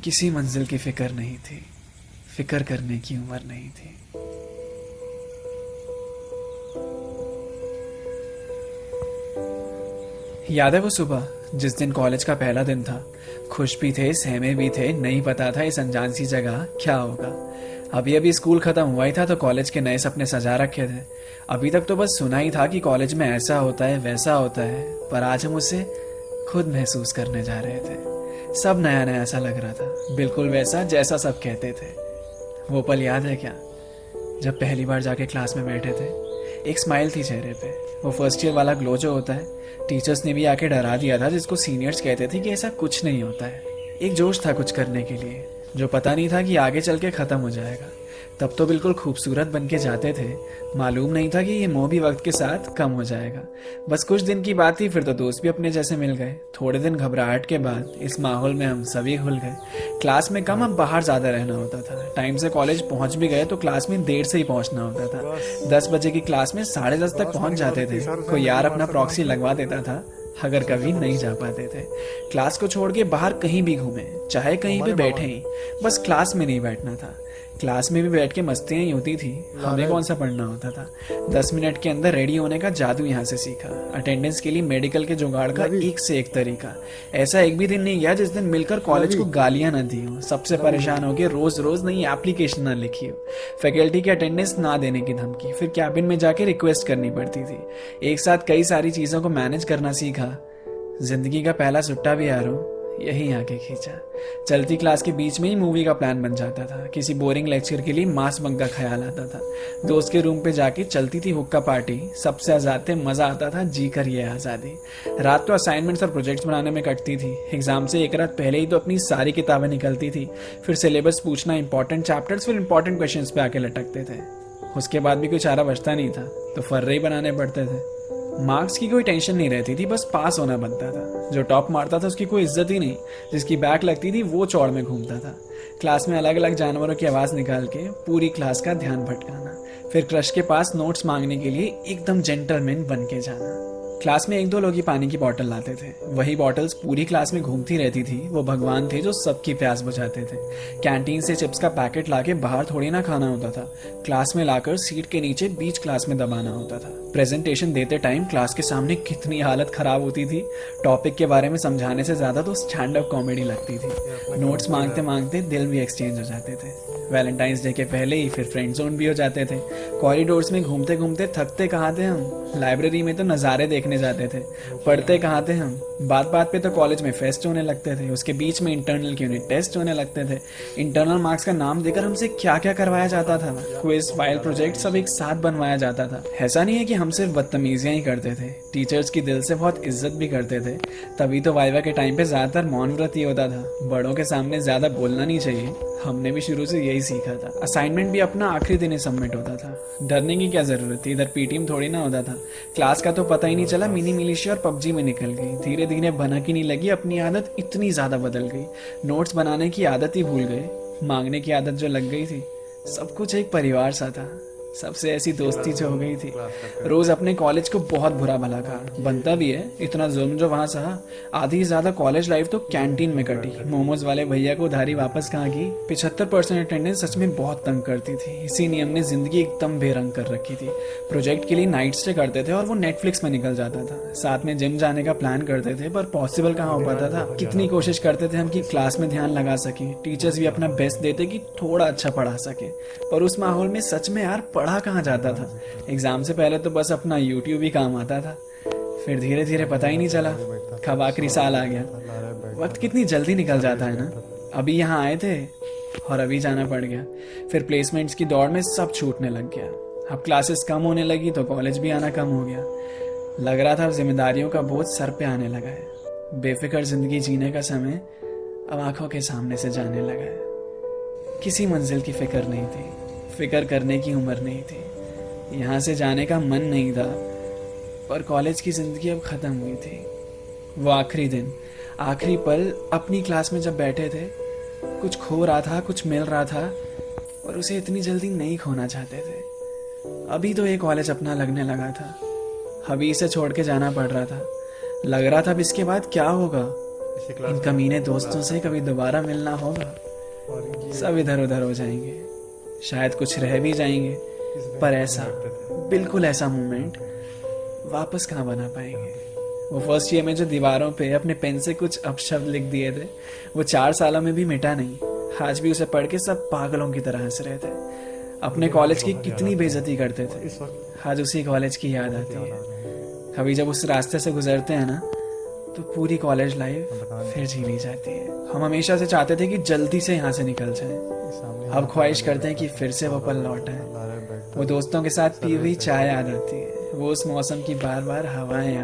किसी मंजिल की फिक्र नहीं थी, फिक्र करने की उम्र नहीं थी। याद है वो सुबह जिस दिन कॉलेज का पहला दिन था। खुश भी थे, सहमे भी थे, नहीं पता था इस अनजान सी जगह क्या होगा। अभी अभी स्कूल खत्म हुआ ही था तो कॉलेज के नए सपने सजा रखे थे। अभी तक तो बस सुना ही था कि कॉलेज में ऐसा होता है वैसा होता है, पर आज हम उसे खुद महसूस करने जा रहे थे। सब नया नया ऐसा लग रहा था, बिल्कुल वैसा जैसा सब कहते थे। वो पल याद है क्या, जब पहली बार जाके क्लास में बैठे थे? एक स्माइल थी चेहरे पे, वो फर्स्ट ईयर वाला ग्लो जो होता है। टीचर्स ने भी आके डरा दिया था, जिसको सीनियर्स कहते थे कि ऐसा कुछ नहीं होता है। एक जोश था कुछ करने के लिए, जो पता नहीं था कि आगे चल के ख़त्म हो जाएगा। तब तो बिल्कुल खूबसूरत बन के जाते थे, मालूम नहीं था कि ये मोह भी वक्त के साथ कम हो जाएगा। बस कुछ दिन की बात थी, फिर तो दोस्त भी अपने जैसे मिल गए। थोड़े दिन घबराहट के बाद इस माहौल में हम सभी घुल गए। क्लास में कम, अब बाहर ज़्यादा रहना होता था। टाइम से कॉलेज पहुंच भी गए तो क्लास में देर से ही पहुंचना होता था। 10 बजे की क्लास में 10:30 तक पहुंच जाते थे। कोई यार अपना प्रॉक्सी लगवा देता था अगर कभी नहीं जा पाते थे। क्लास को छोड़ के बाहर कहीं भी घूमे, चाहे कहीं भी बैठे ही, बस क्लास में नहीं बैठना था। क्लास में भी बैठ के मस्तियाँ ही होती थी, हमें कौन सा पढ़ना होता था। 10 मिनट के अंदर रेडी होने का जादू यहाँ से सीखा। अटेंडेंस के लिए मेडिकल के जुगाड़ का एक से एक तरीका। ऐसा एक भी दिन नहीं गया जिस दिन मिलकर कॉलेज को गालियां न दी हो, सबसे परेशान हो के रोज रोज नई एप्लीकेशन ना लिखी हो, फैकल्टी की अटेंडेंस ना देने की धमकी, फिर कैबिन में जाके रिक्वेस्ट करनी पड़ती थी। एक साथ कई सारी चीजों को मैनेज करना सीखा। जिंदगी का पहला सुट्टा भी यारों यही आके खींचा। चलती क्लास के बीच में ही मूवी का प्लान बन जाता था। किसी बोरिंग लेक्चर के लिए मास बंक का ख्याल आता था। दोस्त के रूम पे जाके चलती थी हुक्का पार्टी, सबसे आजाद थे, मजा आता था, जी कर ये आज़ादी। रात तो असाइनमेंट्स और प्रोजेक्ट्स बनाने में कटती थी। एग्जाम से एक रात पहले ही तो अपनी सारी किताबें निकलती थी। फिर सिलेबस पूछना, इंपॉर्टेंट चैप्टर्स, फिर इंपॉर्टेंट क्वेश्चन पे आके लटकते थे। उसके बाद भी कोई चारा बचता नहीं था तो फर्रे ही बनाने पड़ते थे। मार्क्स की कोई टेंशन नहीं रहती थी, बस पास होना बनता था। जो टॉप मारता था उसकी कोई इज्जत ही नहीं, जिसकी बैक लगती थी वो चौड़ में घूमता था। क्लास में अलग अलग जानवरों की आवाज़ निकाल के पूरी क्लास का ध्यान भटकाना, फिर क्रश के पास नोट्स मांगने के लिए एकदम जेंटलमैन बन के जाना। क्लास में एक दो लोग ही पानी की बोतल लाते थे, वही बॉटल्स पूरी क्लास में घूमती रहती थी। वो भगवान थे जो सबकी प्यास बुझाते थे। कैंटीन से चिप्स का पैकेट लाके बाहर थोड़ी ना खाना होता था, क्लास में लाकर सीट के नीचे बीच क्लास में दबाना होता था। प्रेजेंटेशन देते टाइम क्लास के सामने कितनी हालत खराब होती थी। टॉपिक के बारे में समझाने से ज्यादा तो स्टैंड अप कॉमेडी लगती थी। नोट्स मांगते मांगते दिल भी एक्सचेंज हो जाते थे। वैलेंटाइंस डे के पहले ही फिर फ्रेंड जोन भी हो जाते थे। कॉरिडोर्स में घूमते घूमते थकते कहाँ थे हम, लाइब्रेरी में तो नज़ारे देखने जाते थे। पढ़ते कहाँ थे हम, बात बात पे तो कॉलेज में फेस्ट होने लगते थे। उसके बीच में इंटरनल के यूनिट टेस्ट होने लगते थे। इंटरनल मार्क्स का नाम देकर हमसे क्या क्या करवाया जाता था। क्विज, फाइल, प्रोजेक्ट सब एक साथ बनवाया जाता था। ऐसा नहीं है कि हम सिर्फ बदतमीजियां ही करते थे, टीचर्स की दिल से बहुत इज्जत भी करते थे। तभी तो वाइवा के टाइम पे ज्यादातर मौन व्रत ही होता था। बड़ों के सामने ज्यादा बोलना नहीं चाहिए, हमने भी शुरू से यही सीखा था। असाइनमेंट भी अपना आखिरी दिन ही सबमिट होता था। डरने की क्या जरूरत थी, इधर पीटीएम थोड़ी ना होता था। क्लास का तो पता ही नहीं चला, मिनी मिलिशिया और पबजी में निकल गई। धीरे धीरे भनक ही नहीं लगी, अपनी आदत इतनी ज्यादा बदल गई। नोट्स बनाने की आदत ही भूल गए, मांगने की आदत जो लग गई थी। सब कुछ एक परिवार सा था, सबसे ऐसी दोस्ती जो हो गई थी। रोज अपने कॉलेज को बहुत बुरा भला कहा, बनता भी है, इतना जुल्म जो वहां सहा। आधी ज्यादा कॉलेज लाइफ तो कैंटीन में कटी। मोमोज वाले भैया को उधारी वापस कहाँ की। 75% अटेंडेंस सच में बहुत तंग करती थी। इसी नियम ने जिंदगी एकदम बेरंग कर रखी थी। प्रोजेक्ट के लिए नाइट स्टे करते थे और वो नेटफ्लिक्स में निकल जाता था। साथ में जिम जाने का प्लान करते थे, पर पॉसिबल कहाँ हो पाता था। कितनी कोशिश करते थे हम कि क्लास में ध्यान लगा सके, टीचर्स भी अपना बेस्ट देते कि थोड़ा अच्छा पढ़ा सके, पर उस माहौल में सच में यार पढ़ा कहाँ जाता था। एग्जाम से पहले तो बस अपना यूट्यूब ही काम आता था। फिर धीरे धीरे पता ही नहीं चला कब आखिरी साल आ गया। वक्त कितनी जल्दी निकल जाता है ना। अभी यहाँ आए थे और अभी जाना पड़ गया। फिर प्लेसमेंट्स की दौड़ में सब छूटने लग गया। अब क्लासेस कम होने लगी तो कॉलेज भी आना कम हो गया। लग रहा था अब जिम्मेदारियों का बोझ सर पे आने लगा है। बेफिक्र जिंदगी जीने का समय अब आंखों के सामने से जाने लगा है। किसी मंजिल की फिक्र नहीं थी, फिक्र करने की उम्र नहीं थी। यहाँ से जाने का मन नहीं था, पर कॉलेज की ज़िंदगी अब ख़त्म हुई थी। वो आखिरी दिन, आखिरी पल अपनी क्लास में जब बैठे थे, कुछ खो रहा था, कुछ मिल रहा था, और उसे इतनी जल्दी नहीं खोना चाहते थे। अभी तो ये कॉलेज अपना लगने लगा था, अभी इसे छोड़ के जाना पड़ रहा था। लग रहा था अब इसके बाद क्या होगा, इसी क्लास इन में कमीने दोस्तों से कभी दोबारा मिलना होगा। और ये सब इधर उधर हो जाएंगे, शायद कुछ रह भी जाएंगे, इस बेंच पर पे ऐसा, हम बैठते थे। बिल्कुल ऐसा मोमेंट वापस कहाँ बना पाएंगे। वो फर्स्ट ईयर में जो दीवारों पे अपने पेन से कुछ अपशब्द लिख दिए थे, वो 4 सालों में भी मिटा नहीं। आज भी उसे पढ़ के सब पागलों की तरह हंस रहे थे। अपने मुझे कॉलेज की बहुत याद कितनी आता है। बेइज्जती करते थे, इस वक्त आज उसी कॉलेज की याद बहुत आती याद है। आ रहा है। कभी जब उस रास्ते से गुजरते हैं ना, तो पूरी कॉलेज लाइफ मैं बता नहीं फिर जी ली जाती है। हम हमेशा से चाहते थे कि जल्दी से यहाँ से निकल जाएं। सामने अब ख्वाहिश करते हैं कि फिर से वो पल लौट आए। वो दोस्तों के साथ पी हुई चाय याद आती है, वो उस मौसम की बार बार हवाएं